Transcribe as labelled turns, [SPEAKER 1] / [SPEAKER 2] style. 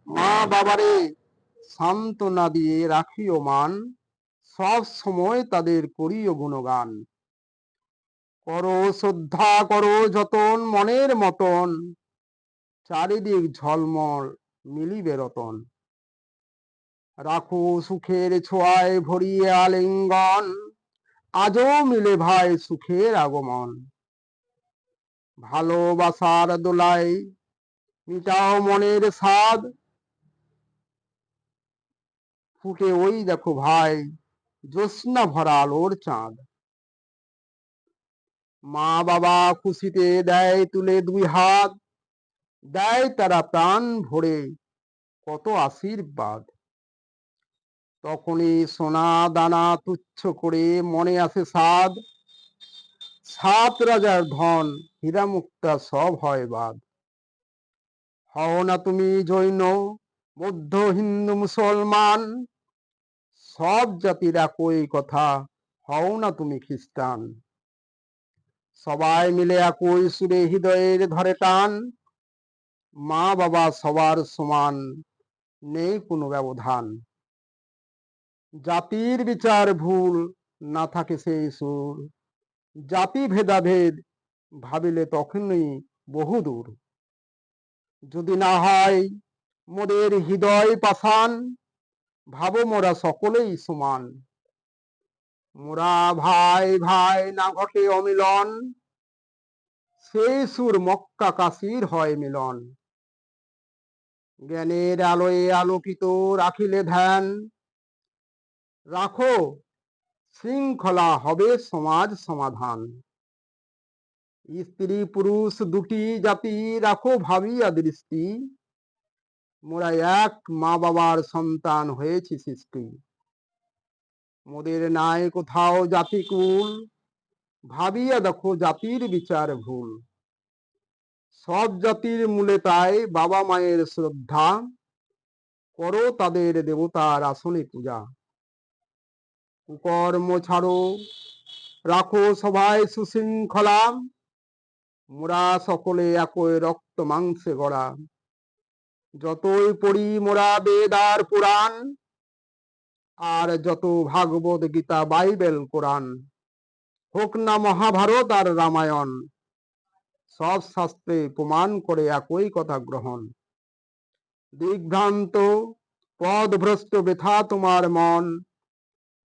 [SPEAKER 1] মা বাবারে সান্ত্বনা দিয়ে রাখিও মান, সব সময় তাদের করিও গুণগান। করো শ্রদ্ধা করো যতন মনের মতন, চারিদিক ঝলমল মিলিবে রতন। রাখো সুখের ছোঁয়ায় ভরিয়ে আলিঙ্গন, আজও মিলে ভাই সুখের আগমন। ভালোবাসার দোলায় মিটাও মনের স্বাদ, ফুটে ওই দেখো ভাই জ্যোৎস্না ভরা আলোর চাঁদ। মা বাবা খুশিতে দেয় তুলে দুই হাত, দেয় তারা প্রাণ ভরে কত আশীর্বাদ। তখনই সোনা দানা তুচ্ছ করে মনে আসে সাদ, সাত রাজার ধন হীরা মুক্তা সব হয় বাদ। হও না তুমি জৈন বৌদ্ধ হিন্দু মুসলমান, সব জাতির একই কথা, হও না তুমি খ্রিস্টান। সবাই মিলে একই সুরে হৃদয়ের ধরে টান, মা বাবা সবার সমান, নেই কোনো ব্যবধান। জাতির বিচার ভুল না থাকে সেই সুর, জাতি ভেদাভেদ ভাবিলে তখনই বহুদূর। যদি না হয় মোদের হৃদয় পাষাণ, ভাবো মোরা সকলেই সমান। মোরা ভাই ভাই না ঘটে অমিলন, সেই সুর মক্কা কাশীর হয় মিলন। জ্ঞানের আলোয় আলোকিত রাখিলে ধ্যান, রাখো শৃঙ্খলা হবে সমাজ সমাধান। স্ত্রী পুরুষ দুটি জাতি রাখো ভাবিয়া দৃষ্টি, মোরা এক মা বাবার সন্তান হয়েছি সৃষ্টি। মোদের নাই কোথাও জাতিকুল, ভাবিয়া দেখো জাতির বিচার ভুল। সব জাতির মূলে তাই বাবা মায়ের শ্রদ্ধা, করো তাদের দেবতার আসনে পূজা। কুকর্ম ছাড়ো রাখো সবাই সুশৃঙ্খলা, মোরা সকলে একই রক্ত মাংসে গড়া। যতই পড়ি মোরা বেদ আর পুরাণ, আর যত ভাগবত গীতা বাইবেল কোরআন, হোক না মহাভারত আর রামায়ণ, সব শাস্ত্রে প্রমাণ করে একই কথা গ্রহণ। দিগ্ভ্রান্ত পদভ্রষ্ট বৃথা তোমার মন,